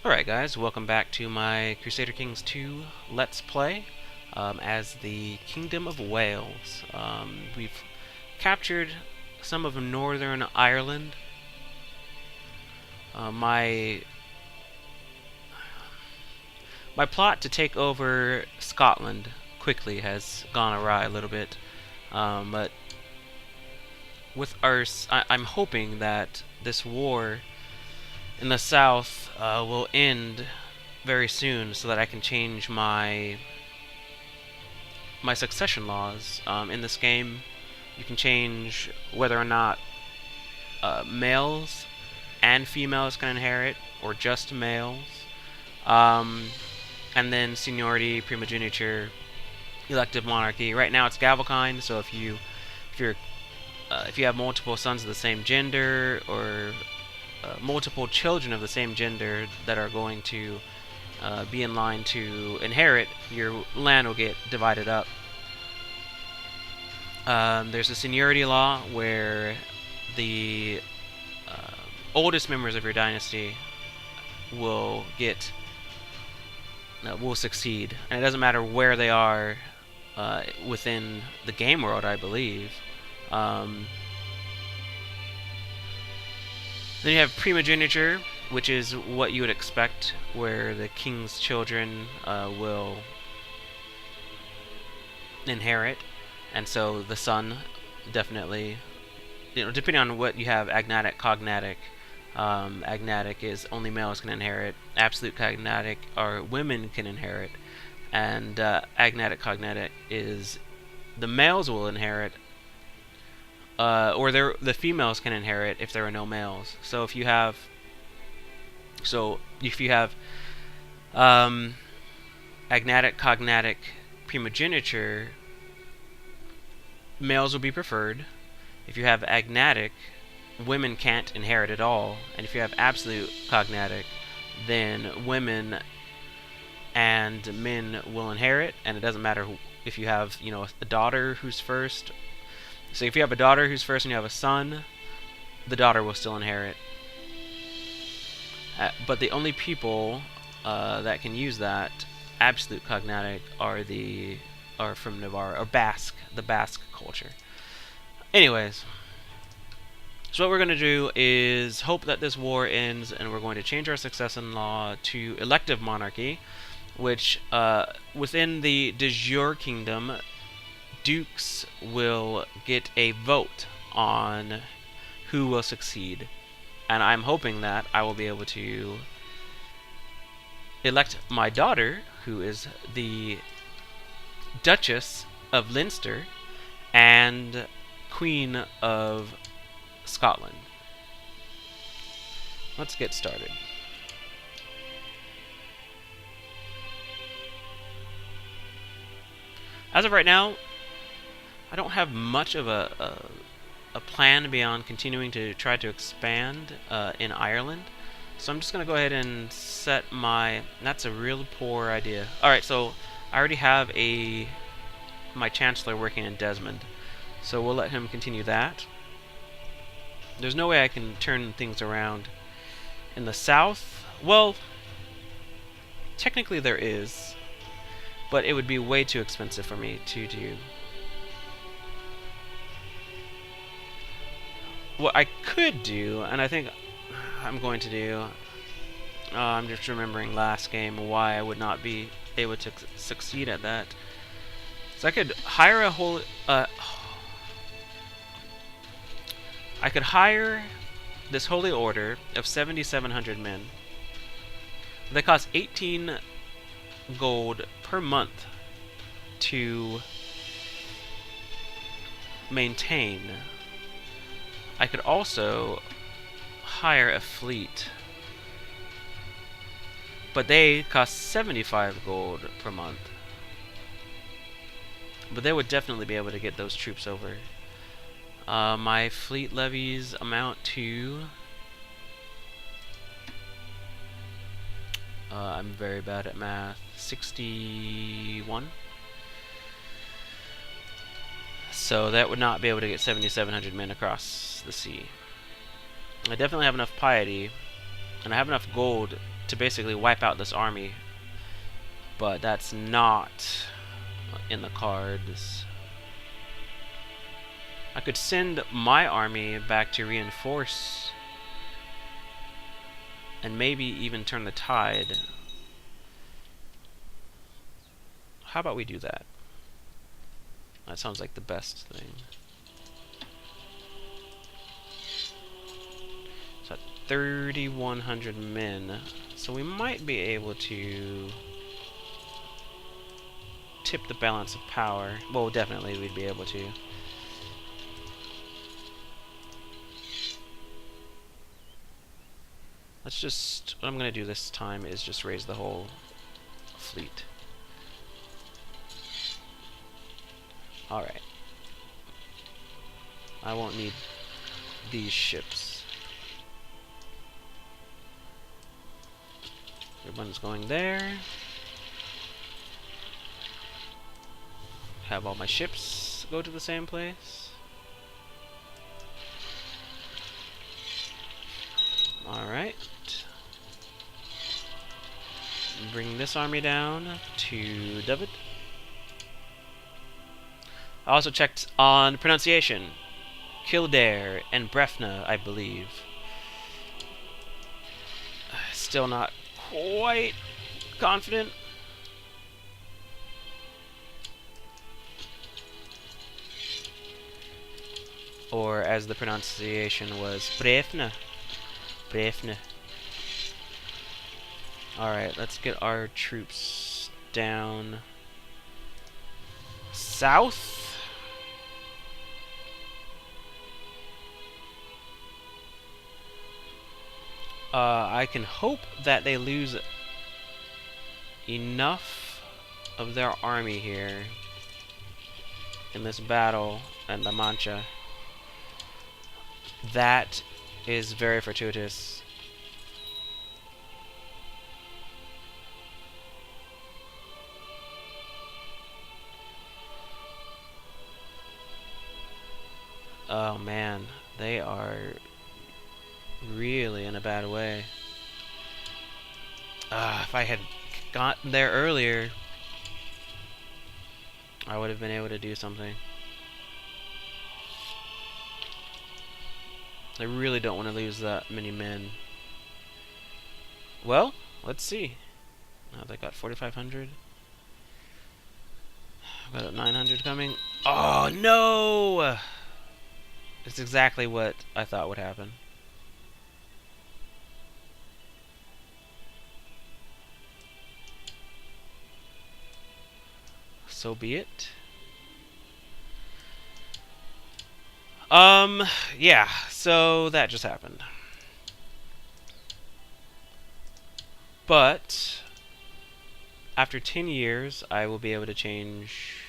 Alright guys, welcome back to my Crusader Kings 2 Let's Play as the Kingdom of Wales. We've captured some of Northern Ireland. My plot to take over Scotland quickly has gone awry a little bit, but with I'm hoping that this war in the south will end very soon, so that I can change my succession laws. In this game, you can change whether or not males and females can inherit, or just males. And then seniority, primogeniture, elective monarchy. Right now it's Gavelkind, so if you have multiple sons of the same gender, or multiple children of the same gender that are going to be in line to inherit, your land will get divided up. There's a seniority law where the oldest members of your dynasty will succeed, and it doesn't matter where they are within the game world, I believe. Then you have primogeniture, which is what you would expect, where the king's children will inherit, and so the son definitely, depending on what you have, agnatic, cognatic. Agnatic is only males can inherit. Absolute cognatic are women can inherit, and agnatic, cognatic is the males will inherit. Or the females can inherit if there are no males. So if you have agnatic, cognatic primogeniture, males will be preferred. If you have agnatic, women can't inherit at all. And if you have absolute cognatic, then women and men will inherit, and it doesn't matter if you have, a daughter who's first. So if you have a daughter who's first and you have a son, the daughter will still inherit. But the only people that can use that absolute cognatic are from Navarre, or Basque, the Basque culture. Anyways, so what we're going to do is hope that this war ends, and we're going to change our succession law to elective monarchy, which within the de jure kingdom, dukes will get a vote on who will succeed, and I'm hoping that I will be able to elect my daughter, who is the Duchess of Leinster and Queen of Scotland. Let's get started. As of right now, I don't have much of a plan beyond continuing to try to expand in Ireland. So I'm just going to go ahead and set my... That's a real poor idea. Alright, so I already have my Chancellor working in Desmond. So we'll let him continue that. There's no way I can turn things around in the south. Well, technically there is, but it would be way too expensive for me to do. What I could do, and I think I'm going to do, I'm just remembering last game why I would not be able to succeed at that. So I could hire I could hire this holy order of 7,700 men. They cost 18 gold per month to maintain. I could also hire a fleet, but they cost 75 gold per month. But they would definitely be able to get those troops over. My fleet levies amount to... I'm very bad at math. 61? So that would not be able to get 7,700 men across the sea. I definitely have enough piety, and I have enough gold to basically wipe out this army, but that's not in the cards. I could send my army back to reinforce and maybe even turn the tide. How about we do that? That sounds like the best thing. So 3,100 men. So we might be able to tip the balance of power. Well, definitely we'd be able to. Let's just, what I'm going to do this time is just raise the whole fleet. Alright. I won't need these ships. Everyone's going there. Have all my ships go to the same place. Alright. Bring this army down to David. I also checked on pronunciation. Kildare and Brefna, I believe. Still not quite confident. Or as the pronunciation was, Brefna. Brefna. Alright, let's get our troops down south. I can hope that they lose enough of their army here in this battle and La Mancha. That is very fortuitous. Oh man, they are really in a bad way. If I had gotten there earlier, I would have been able to do something. I really don't want to lose that many men. Well, let's see. They got 4,500. I've got 900 coming. Oh no! It's exactly what I thought would happen. So be it. Yeah, so that just happened. But after 10 years, I will be able to change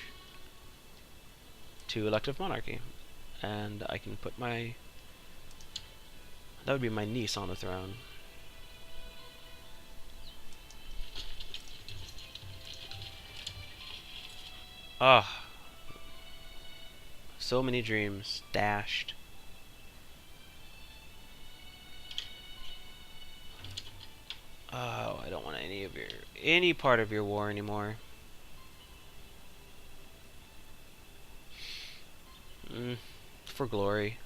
to elective monarchy. And I can put my... that would be my niece on the throne. Ah. So many dreams dashed. Oh, I don't want any part of your war anymore. For glory.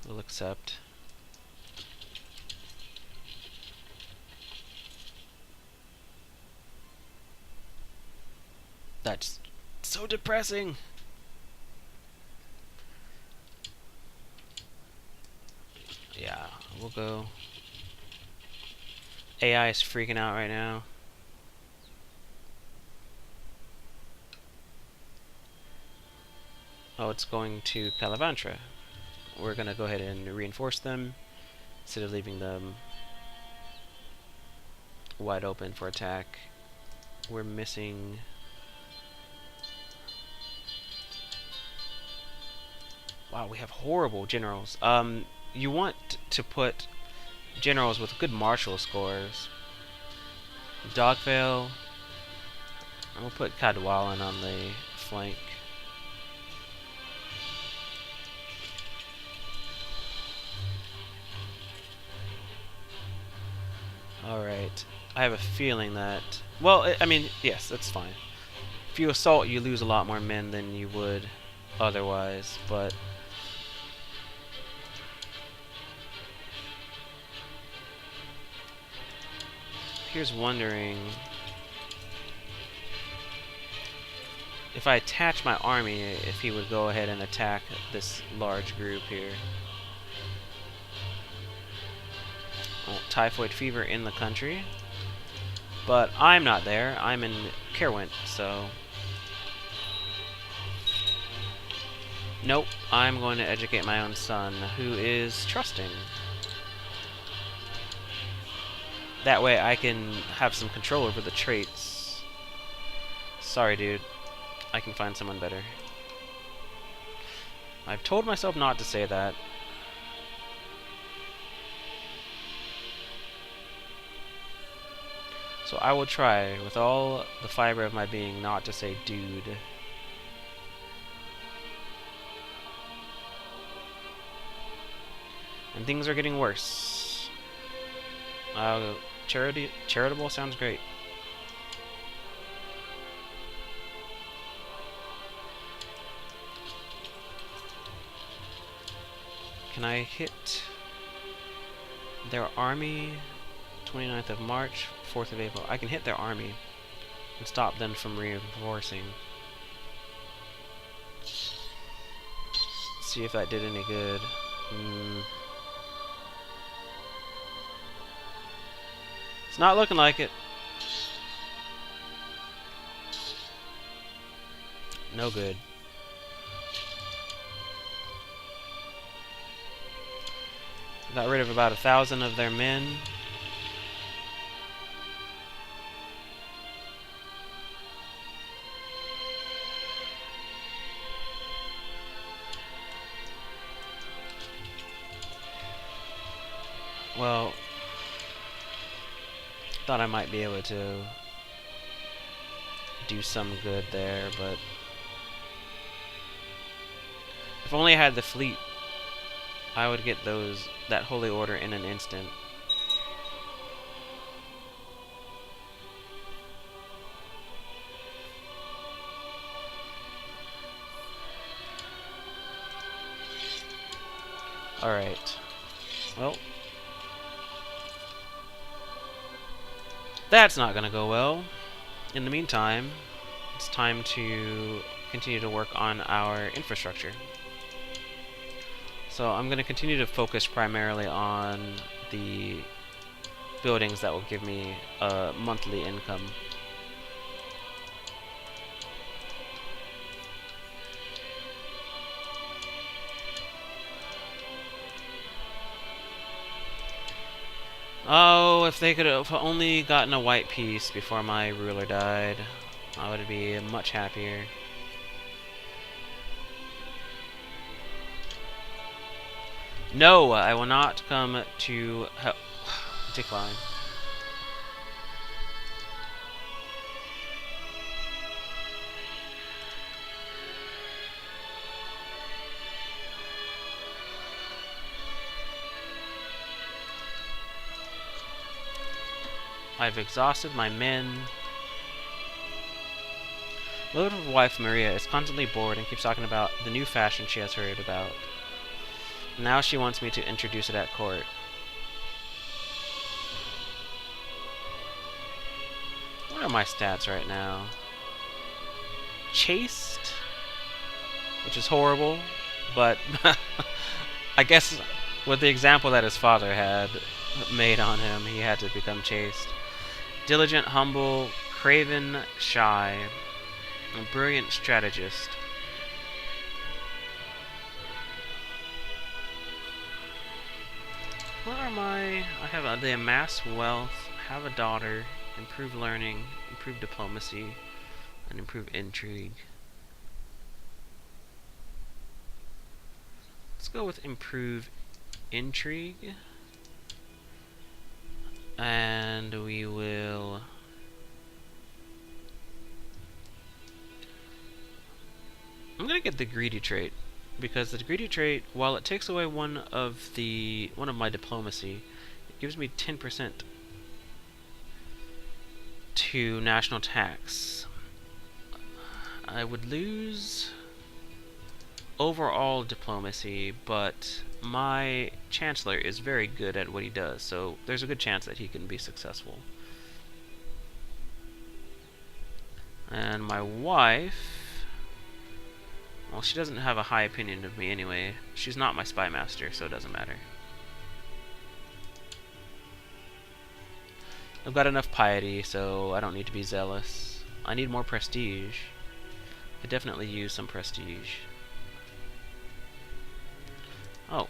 We'll accept. That's so depressing. Yeah, we'll go. AI is freaking out right now. Oh, it's going to Calavantra. We're gonna go ahead and reinforce them instead of leaving them wide open for attack. We're missing... wow, we have horrible generals. You want to put generals with good martial scores. Dogvale. And we'll put Cadwallon on the flank. Alright. I have a feeling that... Well, I mean, yes, that's fine. If you assault, you lose a lot more men than you would otherwise, but... Here's wondering... If I attach my army, if he would go ahead and attack this large group here. Oh, typhoid fever in the country. But I'm not there. I'm in Kerwent, so... Nope. I'm going to educate my own son, who is trusting. That way I can have some control over the traits. Sorry, dude. I can find someone better. I've told myself not to say that. So I will try, with all the fiber of my being, not to say dude. And things are getting worse. Charitable sounds great. Can I hit their army? 29th of March, 4th of April. I can hit their army and stop them from reinforcing. See if that did any good. It's not looking like it. No good. Got rid of about 1,000 of their men. Well, thought I might be able to do some good there, but if only I had the fleet, I would get that holy order in an instant. Alright. Well, that's not gonna go well. In the meantime, it's time to continue to work on our infrastructure. So I'm gonna continue to focus primarily on the buildings that will give me a monthly income. Oh, if they could have only gotten a white piece before my ruler died, I would be much happier. No, I will not come to help. Decline. I've exhausted my men. Love's wife Maria is constantly bored and keeps talking about the new fashion she has heard about. Now she wants me to introduce it at court. What are my stats right now? Chaste, which is horrible, but I guess with the example that his father had made on him, he had to become chaste. Diligent, humble, craven, shy, a brilliant strategist. Where are my... I have the amass wealth, have a daughter, improve learning, improve diplomacy, and improve intrigue. Let's go with improve intrigue. And we will... I'm gonna get the greedy trait, because the greedy trait, while it takes away one of my diplomacy, it gives me 10% to national tax. I would lose overall diplomacy, but my chancellor is very good at what he does, so there's a good chance that he can be successful. And my wife, well, she doesn't have a high opinion of me anyway. She's not my spy master, so it doesn't matter. I've got enough piety, so I don't need to be zealous. I need more prestige. Could definitely use some prestige. Oh.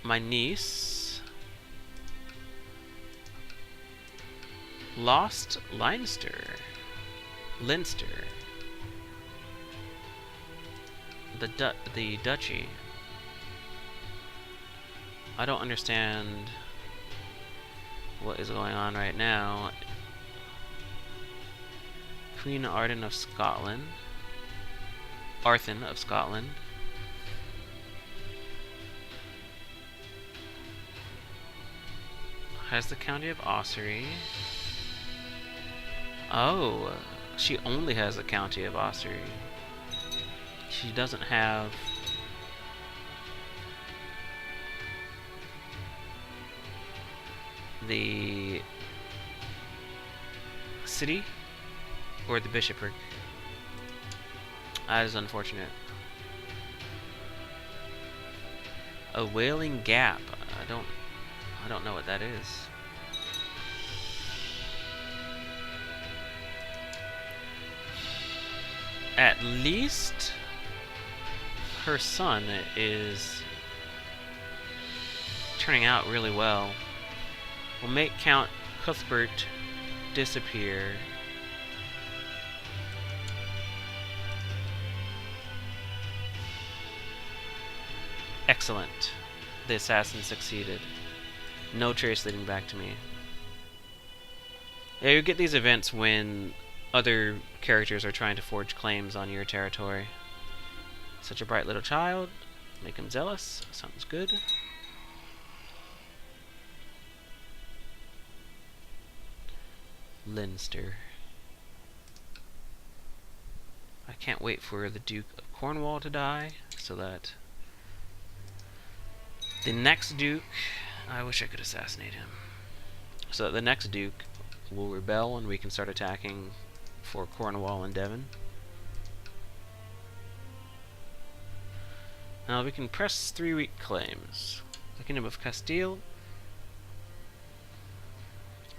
My niece lost Leinster. The duchy. I don't understand what is going on right now. Queen Arden of Scotland. Arthen of Scotland. Has the County of Ossory. Oh, she only has the County of Ossory. She doesn't have the city or the bishopric. That is unfortunate. A Wailing Gap. I don't know what that is. At least her son is turning out really well. We'll make Count Cuthbert disappear. Excellent. The assassin succeeded. No trace leading back to me. Yeah, you get these events when other characters are trying to forge claims on your territory. Such a bright little child. Make him zealous. Sounds good. Leinster. I can't wait for the Duke of Cornwall to die, so that the next Duke, I wish I could assassinate him, so that the next Duke will rebel and we can start attacking for Cornwall and Devon. Now we can press 3 weak claims. The Kingdom of Castile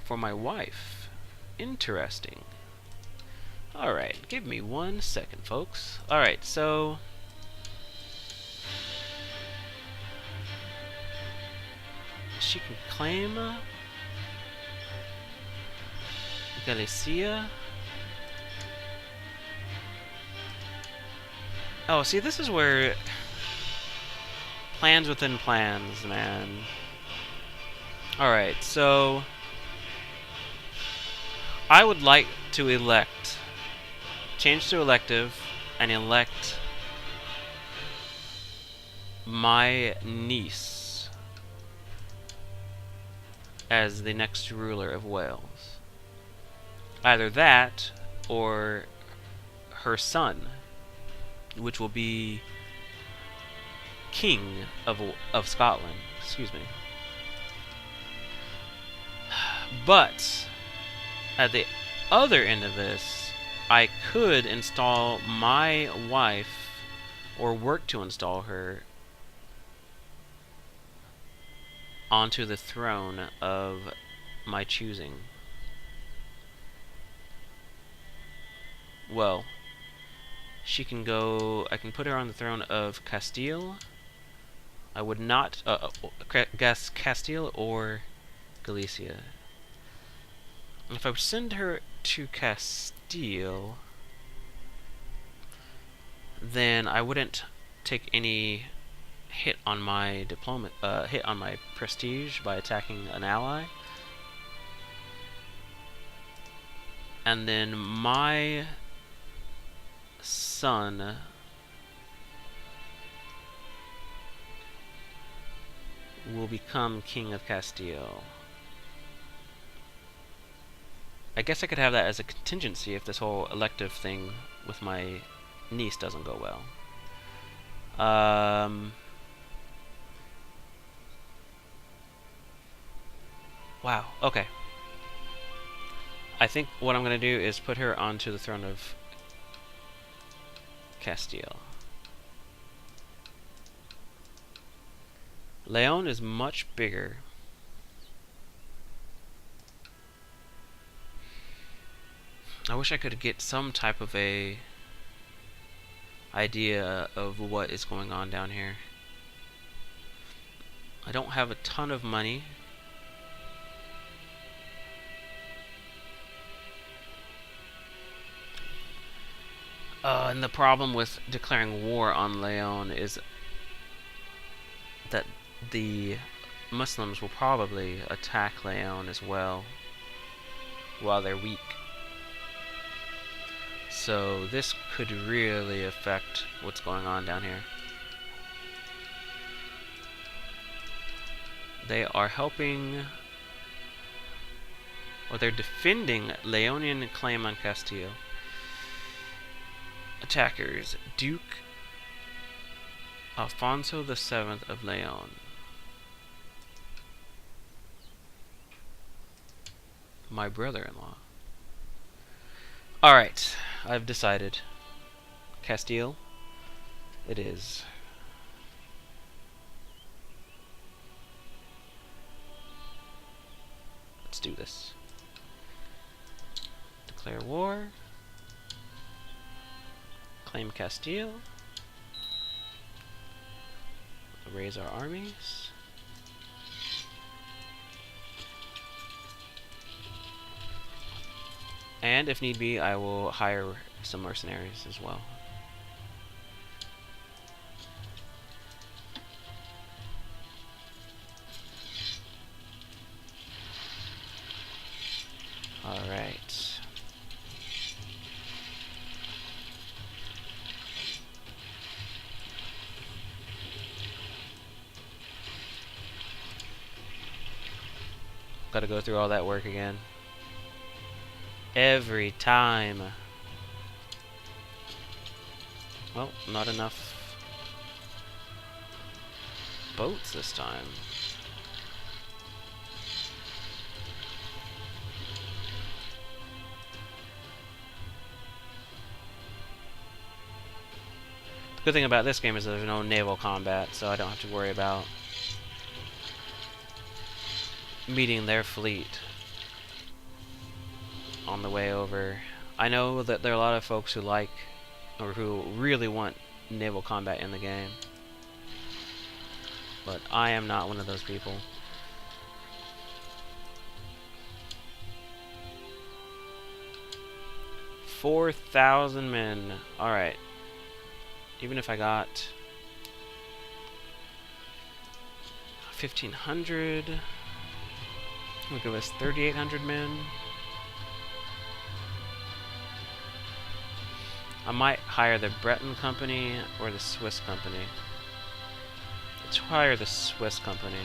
for my wife. Interesting. Alright, give me 1 second, folks. Alright, so she can claim Galicia. Oh, see, this is where plans within plans, man. Alright, so I would like to change to elective, and elect my niece as the next ruler of Wales. Either that, or her son, which will be King of Scotland. Excuse me. But at the other end of this, I could install my wife, or work to install her, onto the throne of my choosing. Well, she can go, I can put her on the throne of Castile. I would not guess Castile or Galicia. If I send her to Castile, then I wouldn't take any hit on my hit on my prestige by attacking an ally. And then my son will become King of Castile. I guess I could have that as a contingency if this whole elective thing with my niece doesn't go well. Wow, okay. I think what I'm going to do is put her onto the throne of Castile. Leon is much bigger. I wish I could get some type of a idea of what is going on down here. I don't have a ton of money. And the problem with declaring war on Leon is that the Muslims will probably attack Leon as well while they're weak. So this could really affect what's going on down here. They are helping, or they're defending Leonian claim on Castile. Attackers: Duke Alfonso VII of Leon. My brother-in-law. Alright, I've decided. Castile, it is. Let's do this. Declare war. Claim Castile. Raise our armies. And if need be, I will hire some mercenaries as well. Alright. Gotta go through all that work again. Every time. Well, not enough boats this time. The good thing about this game is there's no naval combat, so I don't have to worry about meeting their fleet on the way over. I know that there are a lot of folks who like, or who really want naval combat in the game, but I am not one of those people. $4,000 men. Alright. Even if I got 1,500, will give us 3,800 men. I might hire the Breton company or the Swiss company. Let's hire the Swiss company.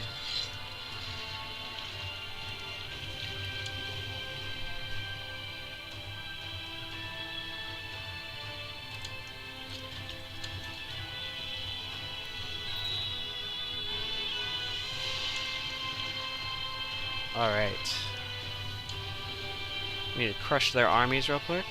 Alright. We need to crush their armies real quick.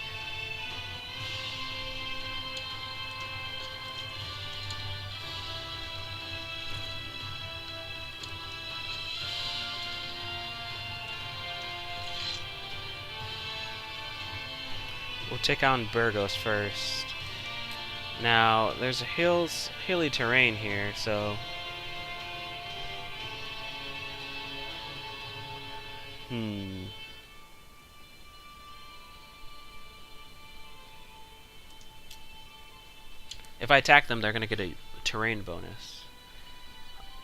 We'll take on Burgos first. Now, there's a hilly terrain here, so if I attack them, they're going to get a terrain bonus.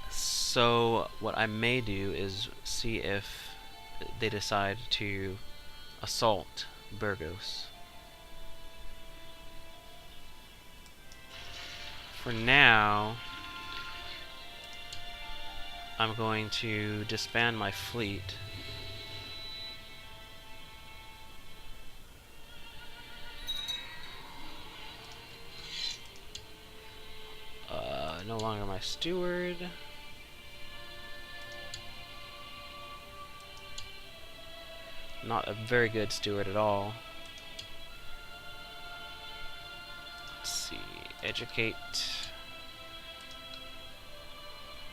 So what I may do is see if they decide to assault Burgos. For now, I'm going to disband my fleet. my steward. Not a very good steward at all. Let's see. Educate.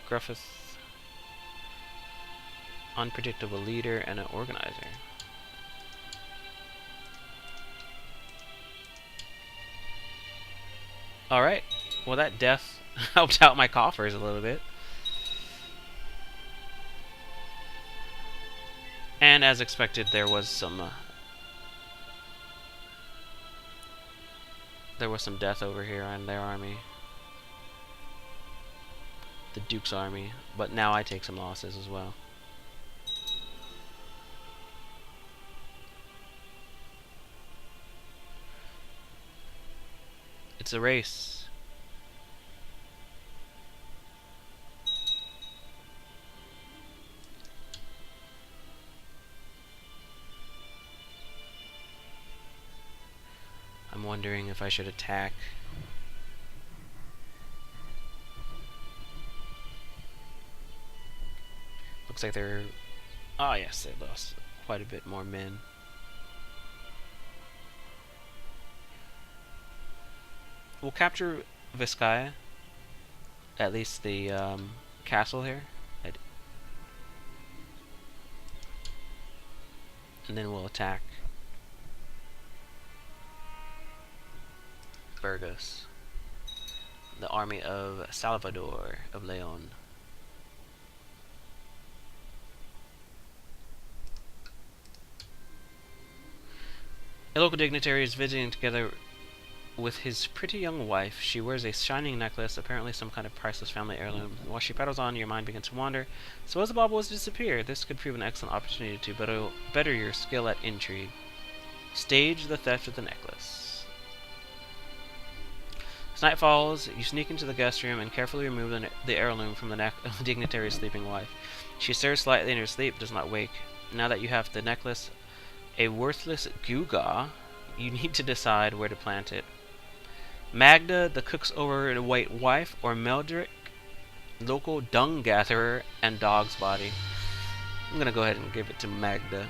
Griffith. Unpredictable leader and an organizer. Alright. Well, that death helped out my coffers a little bit. And as expected, there was some death over here in their army. The Duke's army. But now I take some losses as well. It's a race. I'm wondering if I should attack. Looks like they're... Ah, yes, they lost quite a bit more men. We'll capture Vizcaya. At least the castle here. And then we'll attack Burgos. The army of Salvador of Leon. A local dignitary is visiting together with his pretty young wife. She wears a shining necklace, apparently some kind of priceless family heirloom. While she paddles on, your mind begins to wander. Suppose the bauble was to disappear. This could prove an excellent opportunity to better your skill at intrigue. Stage the theft of the necklace. As night falls, you sneak into the guest room and carefully remove the heirloom from the dignitary's sleeping wife. She stirs slightly in her sleep, does not wake. Now that you have the necklace, a worthless gewgaw, you need to decide where to plant it. Magda, the cook's overweight wife, or Meldrick, local dung gatherer and dog's body. I'm gonna go ahead and give it to Magda.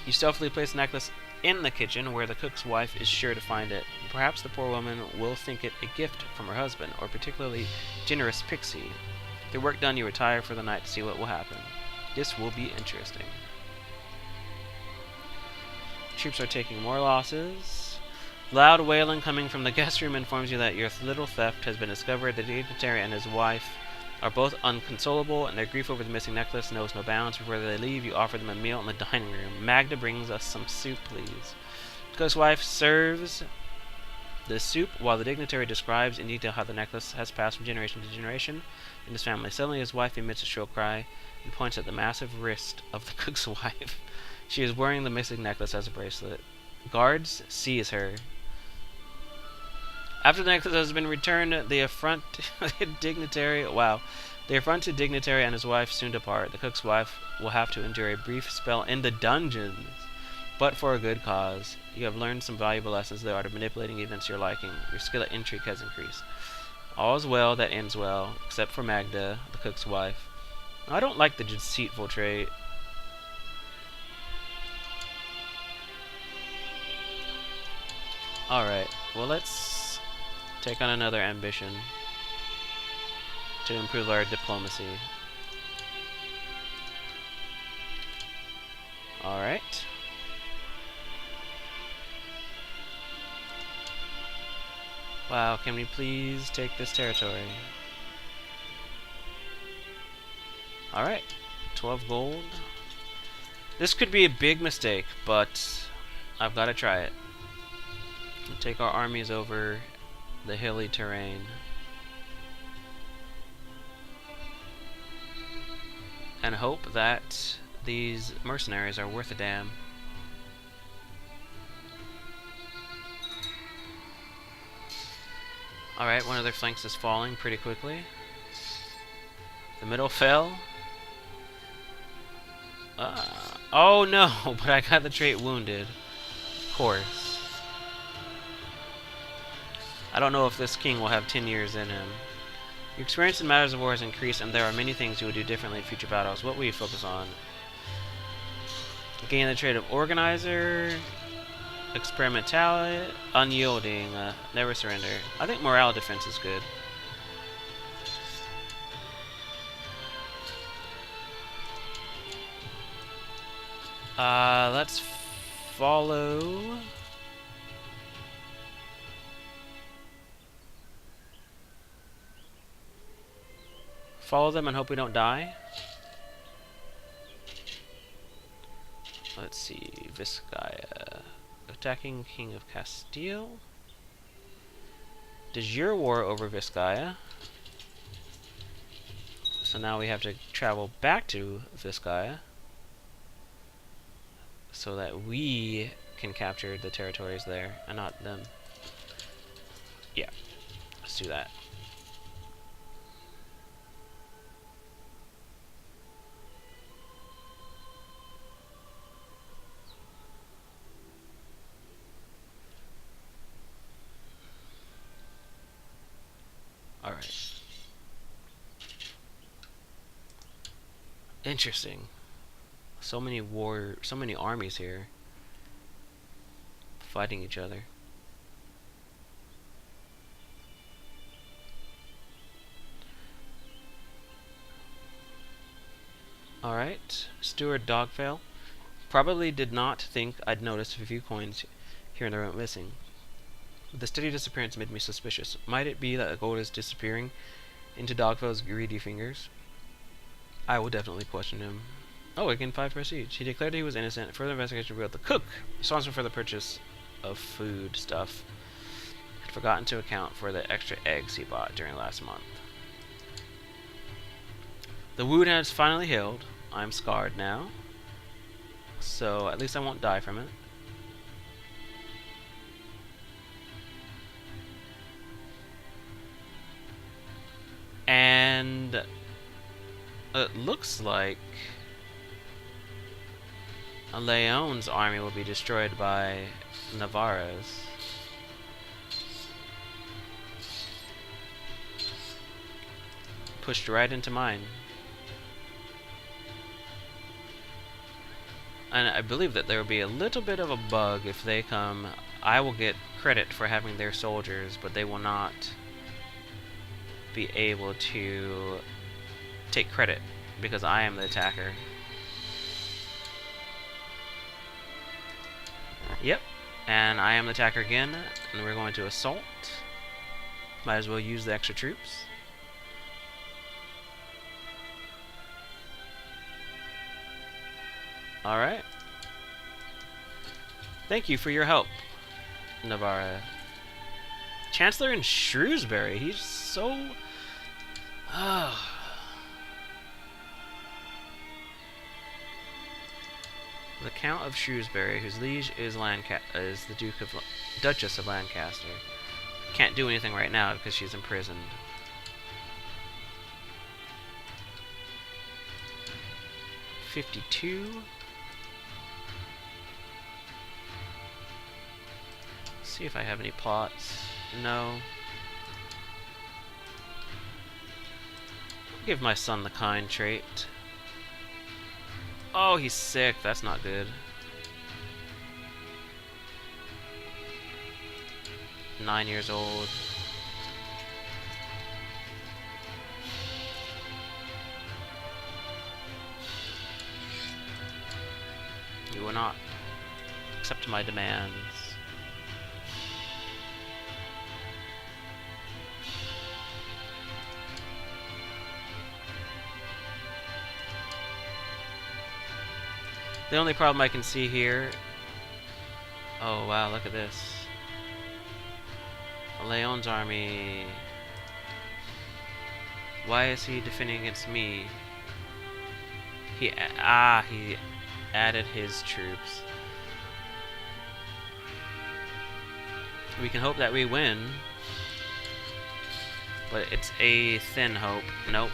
You stealthily place the necklace in the kitchen, where the cook's wife is sure to find it. Perhaps the poor woman will think it a gift from her husband, or particularly generous pixie. The work done, you retire for the night to see what will happen. This will be interesting. Troops are taking more losses. Loud wailing coming from the guest room informs you that your little theft has been discovered. The dignitary and his wife are both unconsolable, and their grief over the missing necklace knows no bounds. Before they leave, you offer them a meal in the dining room. Magda brings us some soup, please. The cook's wife serves the soup while the dignitary describes in detail how the necklace has passed from generation to generation in his family. Suddenly, his wife emits a shrill cry and points at the massive wrist of the cook's wife. She is wearing the missing necklace as a bracelet. Guards seize her. After the necklace has been returned, the affronted dignitary and his wife soon depart. The cook's wife will have to endure a brief spell in the dungeons, but for a good cause. You have learned some valuable lessons in the art of manipulating events to your liking. Your skill at intrigue has increased. All is well that ends well, except for Magda, the cook's wife. I don't like the deceitful trait. Alright, well, let's take on another ambition to improve our diplomacy. Alright. Wow, can we please take this territory? Alright, 12 gold. This could be a big mistake, but I've got to try it. We'll take our armies over the hilly terrain. And hope that these mercenaries are worth a damn. Alright, one of their flanks is falling pretty quickly. The middle fell. Oh no, but I got the trait wounded. Of course. I don't know if this king will have 10 years in him. Your experience in matters of war has increased, and there are many things you would do differently in future battles. What will you focus on? Gain the trait of organizer, experimentality, unyielding, never surrender. I think morale defense is good. Let's follow. Follow them and hope we don't die. Let's see, Vizcaya. Attacking King of Castile. De jure war over Vizcaya. So now we have to travel back to Vizcaya so that we can capture the territories there and not them. Yeah, let's do that. Alright. Interesting. So many armies here fighting each other. Alright. Steward Dogfail. Probably did not think I'd notice a few coins here and there went missing. The steady disappearance made me suspicious. Might it be that the gold is disappearing into Dogfail's greedy fingers? I will definitely question him. Oh, again 5 prestige. He declared he was innocent. Further investigation revealed the cook, responsible for the purchase of food stuff, had forgotten to account for the extra eggs he bought during last month. The wound has finally healed. I'm scarred now, so at least I won't die from it. And it looks like Leon's army will be destroyed by Navarra's. Pushed right into mine. And I believe that there will be a little bit of a bug if they come. I will get credit for having their soldiers, but they will not be able to take credit because I am the attacker. Yep, and I am the attacker again, and we're going to assault. Might as well use the extra troops. Alright. Thank you for your help, Navarra. Chancellor in Shrewsbury, he's so... The Count of Shrewsbury, whose liege is the Duchess of Lancaster. Can't do anything right now because she's imprisoned. $52. See if I have any plots. No. Give my son the kind trait. Oh, he's sick. That's not good. 9 years old. You will not accept my demands. The only problem I can see here... Oh wow, look at this. Leon's army... Why is he defending against me? He added his troops. We can hope that we win. But it's a thin hope. Nope.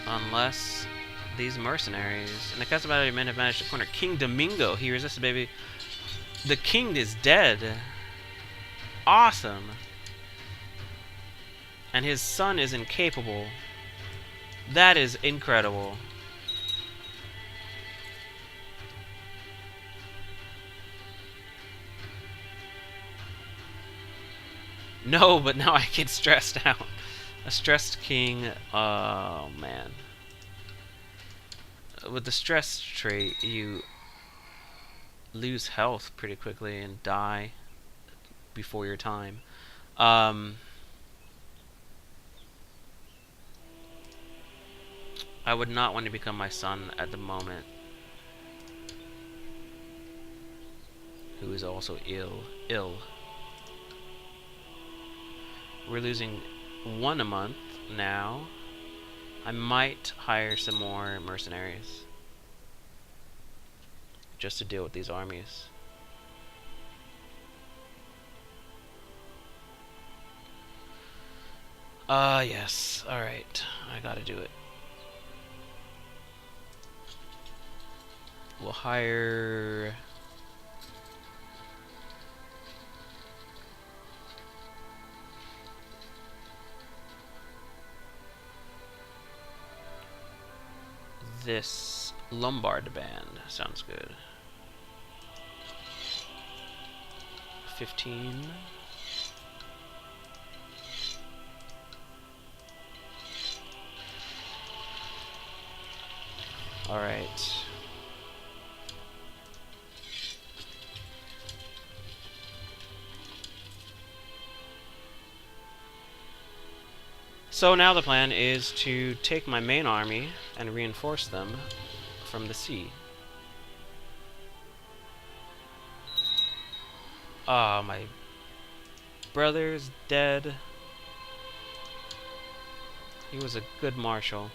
Unless these mercenaries and the custom men have managed to corner King Domingo. He resisted, baby. The king is dead. awesome. And his son is incapable. That is incredible. No, but now I get stressed out. A stressed king, oh man. With the stress trait, you lose health pretty quickly and die before your time. I would not want to become my son at the moment, who is also ill. We're losing 1 a month now. I might hire some more mercenaries just to deal with these armies. Yes. Alright. I gotta do it. We'll hire... this Lombard band. Sounds good. 15. Alright. So now the plan is to take my main army and reinforce them from the sea. Ah, my brother's dead. He was a good marshal.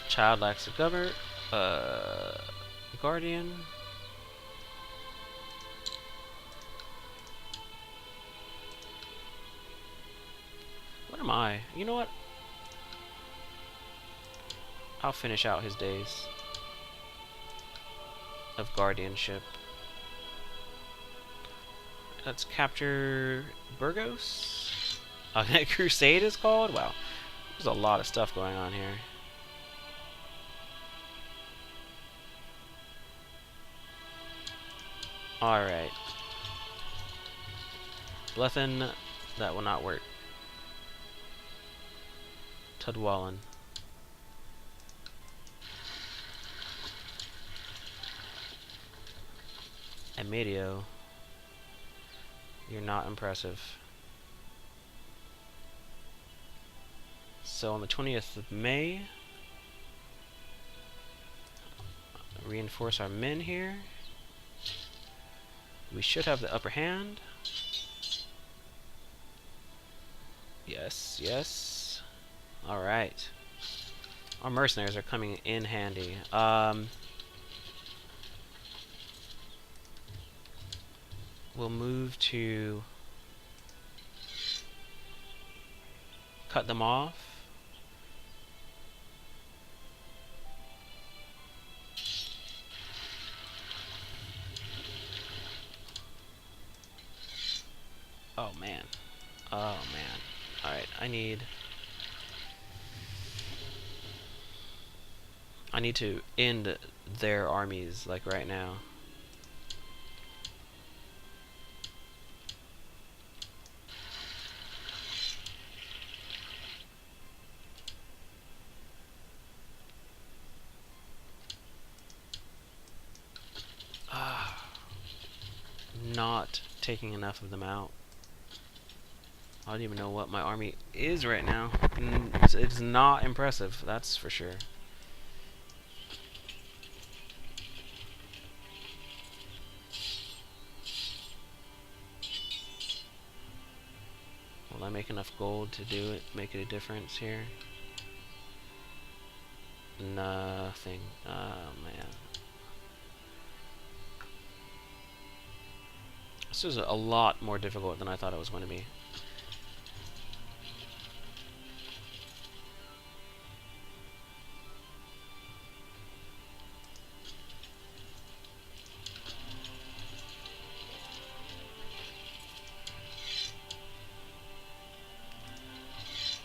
Child lacks a guardian. What am I? You know what? I'll finish out his days of guardianship. Let's capture Burgos. Crusade is called? Wow. There's a lot of stuff going on here. Alright. Blethen, that will not work. Tudwallen. Amedio. You're not impressive. So on the 20th of May, reinforce our men here. We should have the upper hand. Yes, yes. Alright. Our mercenaries are coming in handy. We'll move to cut them off. Oh man. Oh man. Alright, I need to end their armies like right now. Not taking enough of them out. I don't even know what my army is right now. It's not impressive, that's for sure. Will I make enough gold to do it, make it a difference here? Nothing. Oh man. This is a lot more difficult than I thought it was going to be.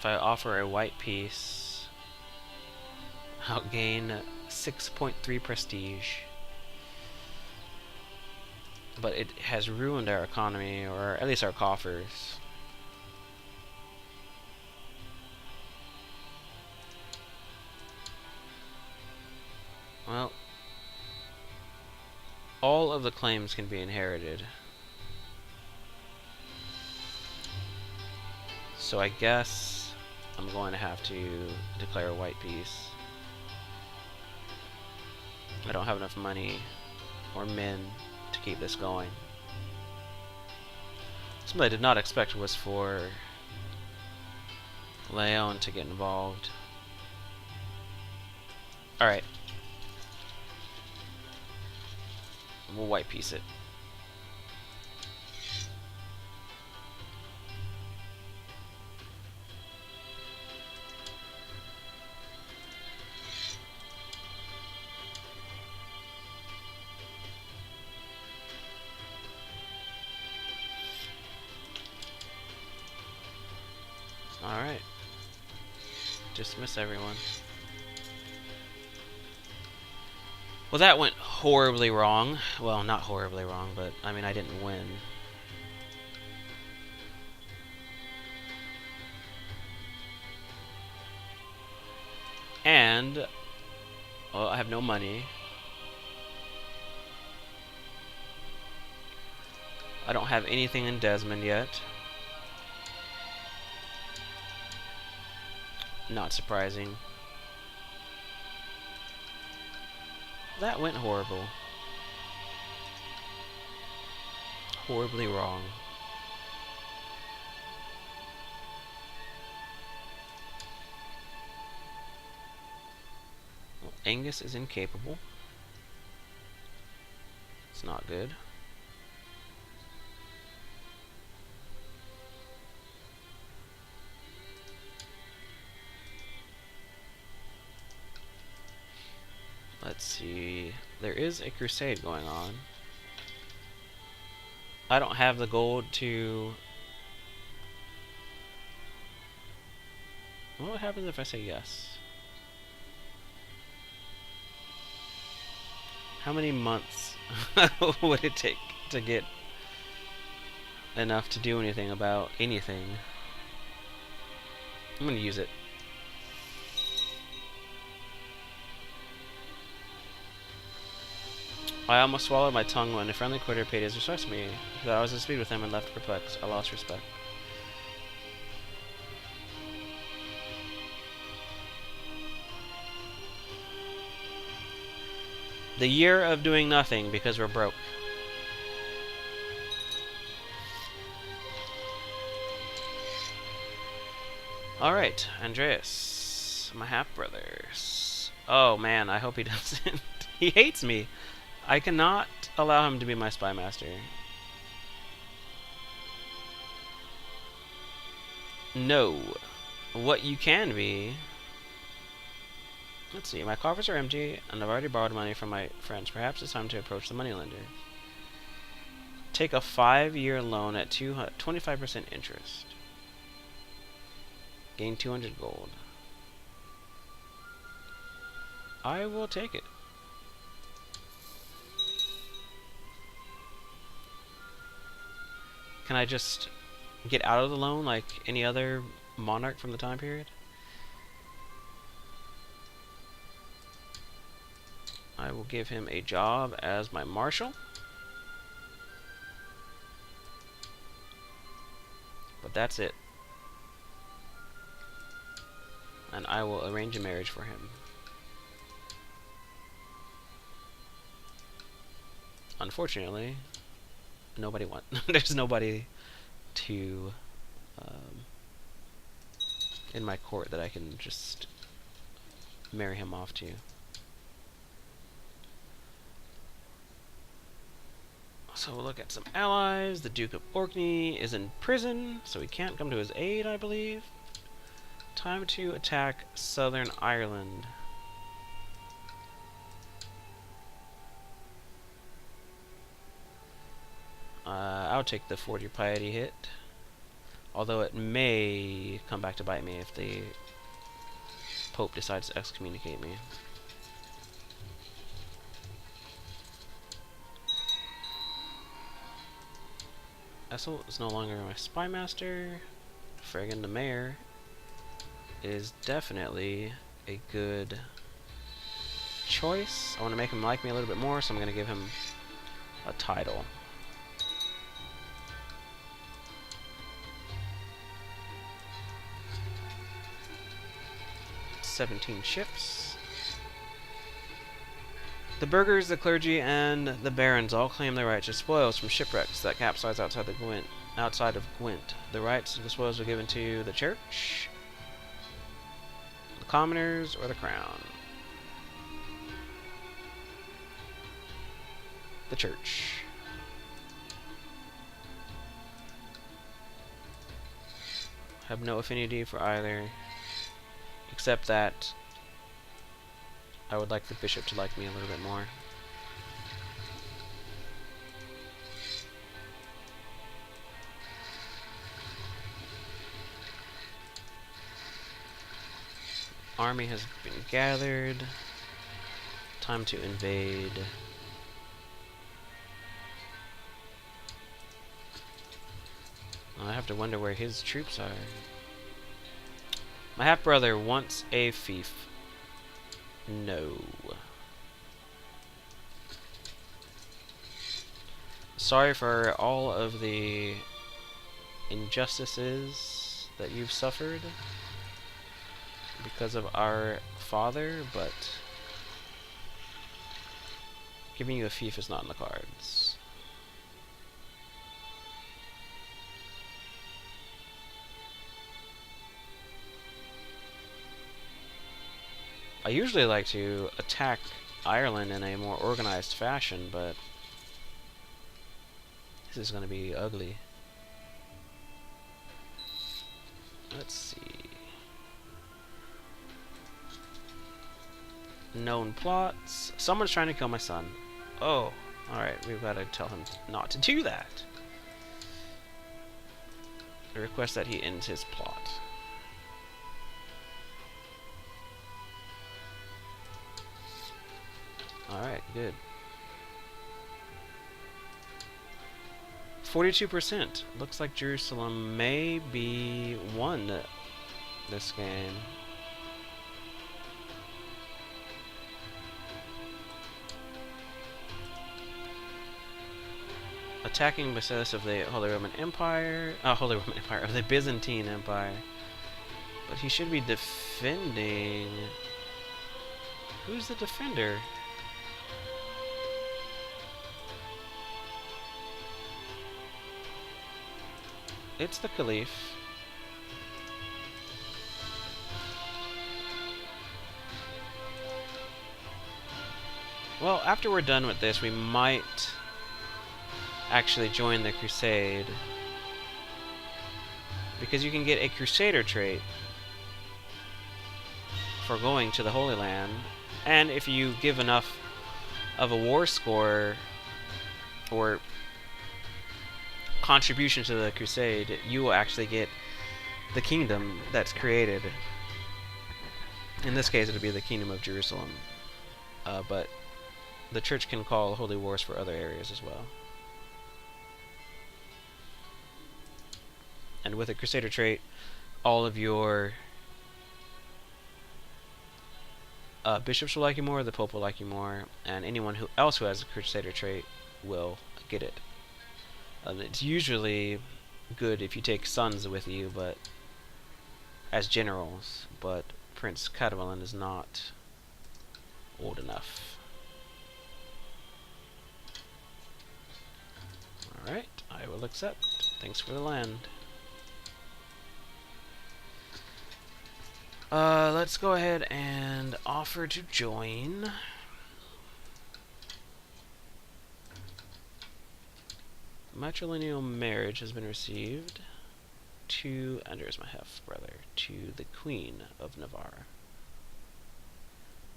If I offer a white piece, I'll gain 6.3 prestige. But it has ruined our economy, or at least our coffers. Well, all of the claims can be inherited. So I guess I'm going to have to declare a white peace. I don't have enough money or men to keep this going. Something I did not expect was for Leon to get involved. Alright. We'll white piece it. Alright. Dismiss everyone. Well, that went horribly wrong. Well, not horribly wrong, but I mean, I didn't win. And, well, I have no money. I don't have anything in Desmond yet. Not surprising. That went horrible. Horribly wrong. Well, Angus is incapable. It's not good. Let's see. There is a crusade going on. I don't have the gold to... What happens if I say yes? How many months would it take to get enough to do anything about anything? I'm gonna use it. I almost swallowed my tongue when a friendly courtier paid his respects to me. He thought I was at speed with him and left perplexed. I lost respect. The year of doing nothing because we're broke. Alright, Andreas. My half-brother. Oh man, I hope he doesn't. He hates me. I cannot allow him to be my spy master. No. What you can be... Let's see, my coffers are empty, and I've already borrowed money from my friends. Perhaps it's time to approach the moneylender. Take a 5-year loan at 25% interest. Gain 200 gold. I will take it. Can I just get out of the loan like any other monarch from the time period? I will give him a job as my marshal. But that's it. And I will arrange a marriage for him. Unfortunately, nobody wants. There's nobody to in my court that I can just marry him off to. So we'll look at some allies. The Duke of Orkney is in prison, so he can't come to his aid, I believe. Time to attack Southern Ireland. I'll take the 40 piety hit. Although it may come back to bite me if the Pope decides to excommunicate me. Essel is no longer my spy master. Friggin' the mayor is definitely a good choice. I want to make him like me a little bit more, so I'm going to give him a title. "17 ships. The burghers, the clergy, and the barons all claim their right to spoils from shipwrecks that capsize outside of Gwent. The rights of the spoils are given to the church, the commoners, or the crown. The church. Have no affinity for either, except that I would like the bishop to like me a little bit more. Army has been gathered. Time to invade. I have to wonder where his troops are. My half-brother wants a fief. No. Sorry for all of the injustices that you've suffered because of our father, but giving you a fief is not in the cards. I usually like to attack Ireland in a more organized fashion, but this is going to be ugly. Let's see. Known plots. Someone's trying to kill my son. Oh, alright, we've got to tell him not to do that. I request that he ends his plot. Alright, good. 42%. Looks like Jerusalem may be won this game. Attacking Basileus of the Holy Roman Empire, of the Byzantine Empire. But he should be defending. Who's the defender? It's the Caliph. Well, after we're done with this, we might actually join the Crusade, because you can get a Crusader trait for going to the Holy Land, and if you give enough of a war score or contribution to the Crusade, you will actually get the kingdom that's created. In this case, it would be the Kingdom of Jerusalem, but the Church can call holy wars for other areas as well. And with a Crusader trait, all of your bishops will like you more, the Pope will like you more, and anyone else who has a Crusader trait will get it. It's usually good if you take sons with you, but as generals, but Prince Cadwallon is not old enough. Alright, I will accept. Thanks for the land. Let's go ahead and offer to join. Matrilineal marriage has been received to, and there's my half-brother, to the Queen of Navarre.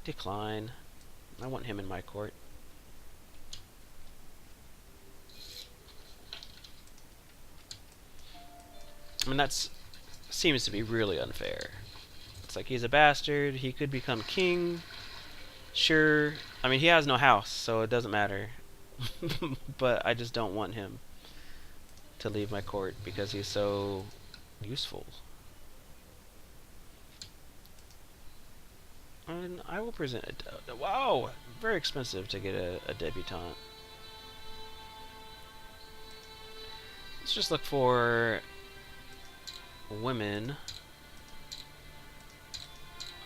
Decline. I want him in my court. I mean, that's seems to be really unfair. It's like he's a bastard. He could become king. Sure. I mean, he has no house, so it doesn't matter. But I just don't want him to leave my court because he's so useful. And I will present a... Wow! Very expensive to get a debutante. Let's just look for women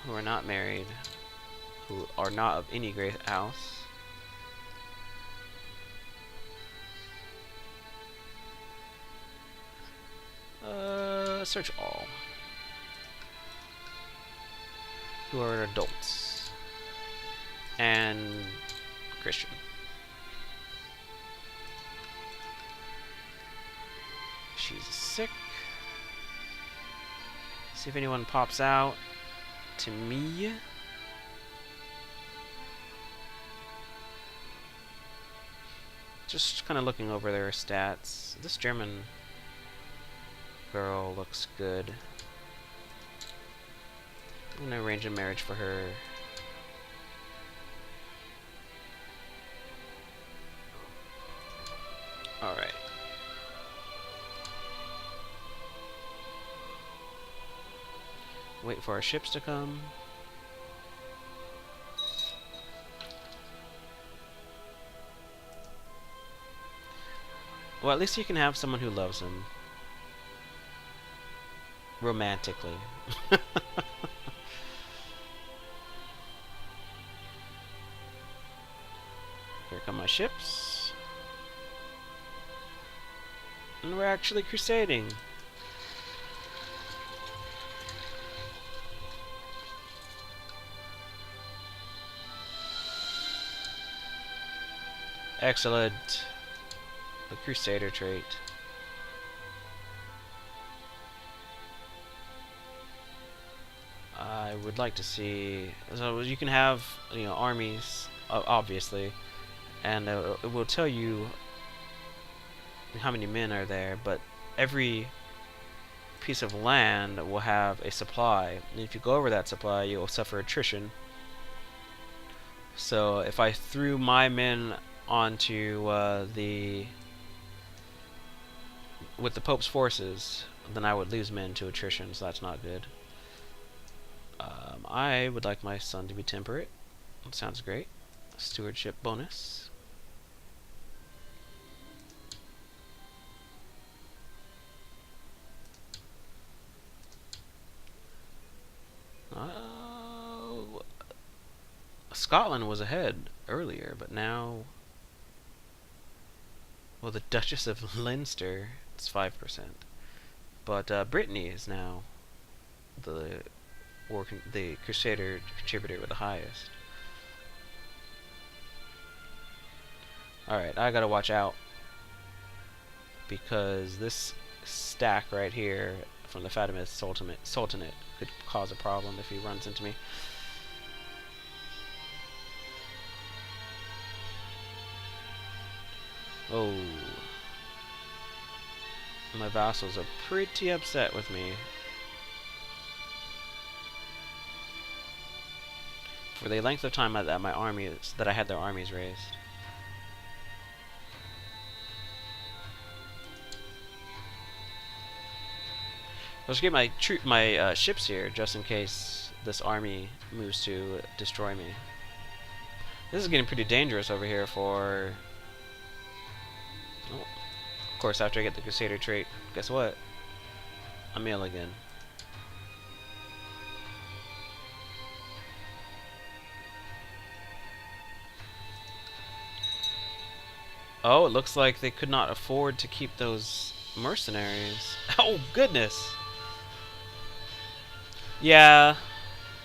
who are not married, who are not of any great house. Search all. Who are adults and Christian. She's sick. See if anyone pops out to me. Just kind of looking over their stats. This German girl looks good. I'm gonna arrange a marriage for her. Alright. Wait for our ships to come. Well, at least you can have someone who loves him. Romantically. Here come my ships. And we're actually crusading. Excellent. The Crusader trait. I would like to see... So you can have, you know, armies, obviously, and it will tell you how many men are there, but every piece of land will have a supply, and if you go over that supply, you will suffer attrition. So if I threw my men onto with the Pope's forces, then I would lose men to attrition, so that's not good. I would like my son to be temperate. That sounds great. Stewardship bonus. Scotland was ahead earlier, but now... Well, the Duchess of Leinster, it's 5%. But Brittany is now the Crusader contributor with the highest. Alright, I gotta watch out, because this stack right here from the Fatimid Sultanate could cause a problem if he runs into me. Oh. My vassals are pretty upset with me. For the length of time that I had their armies raised. Let's get my ships here just in case this army moves to destroy me. This is getting pretty dangerous over here for... Oh, of course, after I get the Crusader trait, guess what? I'm ill again. Oh, it looks like they could not afford to keep those mercenaries. Oh, goodness! Yeah,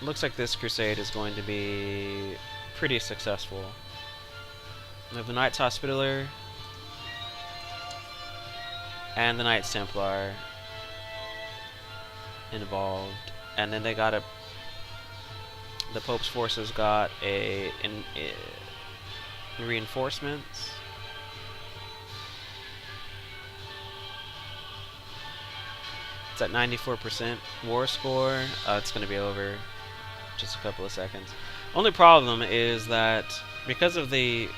looks like this crusade is going to be pretty successful. We have the Knights Hospitaller and the Knights Templar involved, and then they got the Pope's forces got reinforcements. It's at 94% war score. It's going to be over just a couple of seconds. Only problem is that because of the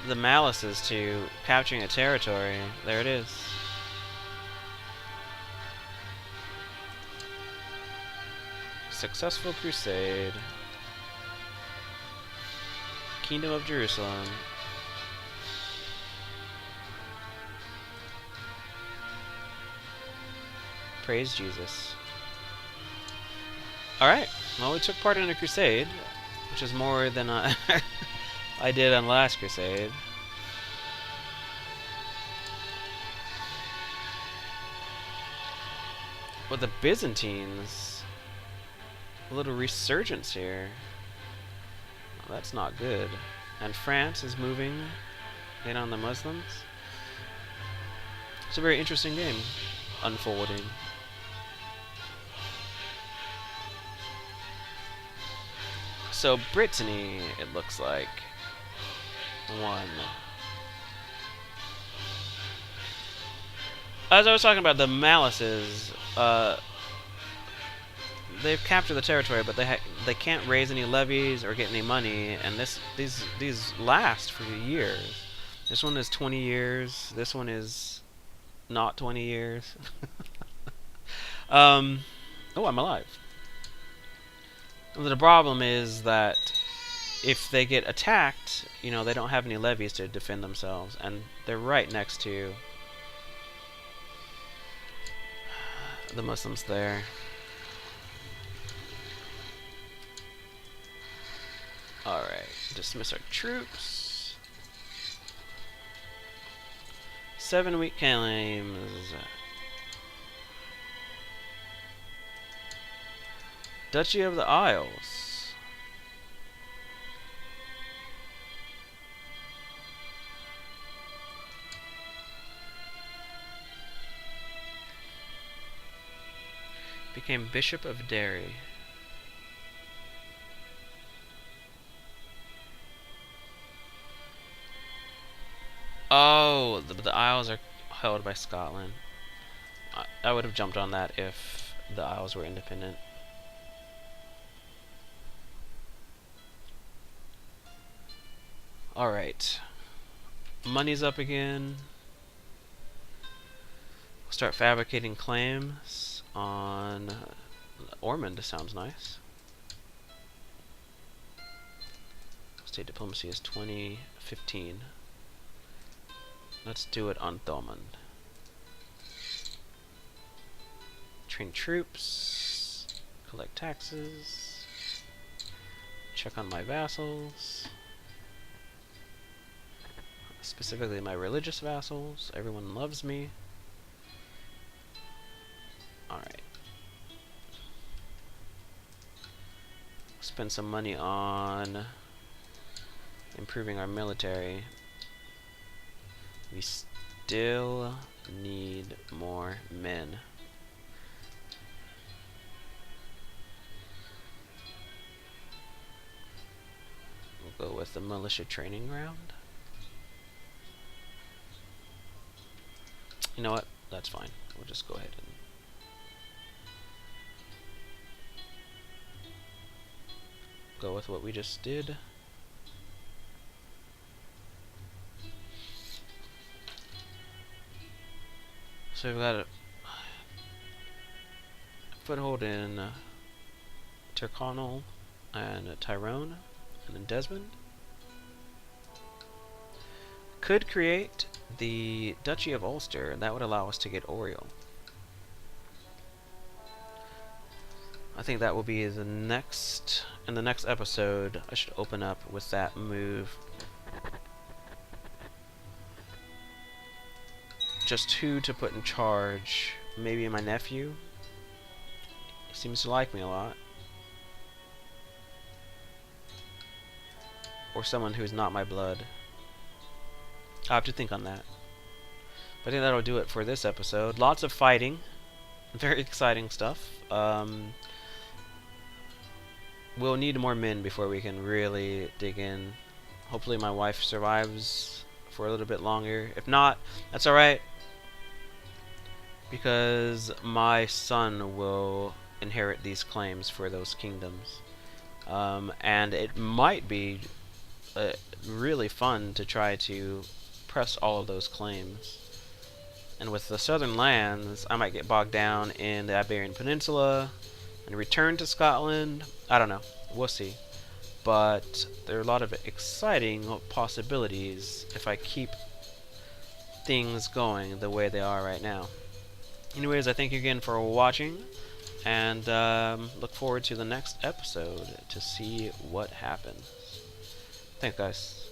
malices to capturing a territory, there it is. Successful crusade. Kingdom of Jerusalem. Praise Jesus. Alright, well, we took part in a crusade, which is more than I did on last crusade. But the Byzantines, a little resurgence here. Well, that's not good. And France is moving in on the Muslims. It's a very interesting game unfolding. So Brittany, it looks like, won. As I was talking about, the malices, they've captured the territory, but they can't raise any levies or get any money, and these last for years. This one is 20 years. This one is not 20 years. Oh, I'm alive. The problem is that if they get attacked, you know, they don't have any levies to defend themselves, and they're right next to the Muslims there. Alright, dismiss our troops. 7-week claims. Duchy of the Isles. Became Bishop of Derry. Oh, the Isles are held by Scotland. I would have jumped on that if the Isles were independent. Alright. Money's up again. We'll start fabricating claims on Ormond. Sounds nice. State diplomacy is 2015. Let's do it on Thomond. Train troops. Collect taxes. Check on my vassals. Specifically my religious vassals. Everyone loves me. Alright. Spend some money on improving our military. We still need more men. We'll go with the militia training ground. You know what? That's fine. We'll just go ahead and go with what we just did. So we've got a foothold in Tyrconnell and Tyrone and then Desmond. Could create the Duchy of Ulster, and that would allow us to get Oriel. I think that will be the next, in the next episode, I should open up with that move. Just who to put in charge. Maybe my nephew. He seems to like me a lot. Or someone who's not my blood. I'll have to think on that. But I think that'll do it for this episode. Lots of fighting. Very exciting stuff. We'll need more men before we can really dig in. Hopefully my wife survives for a little bit longer. If not, that's alright. because my son will inherit these claims for those kingdoms. And it might be really fun to try to press all of those claims. And with the southern lands, I might get bogged down in the Iberian Peninsula and return to Scotland. I don't know. We'll see. But there are a lot of exciting possibilities if I keep things going the way they are right now. Anyways, I thank you again for watching, and look forward to the next episode to see what happens. Thanks, guys.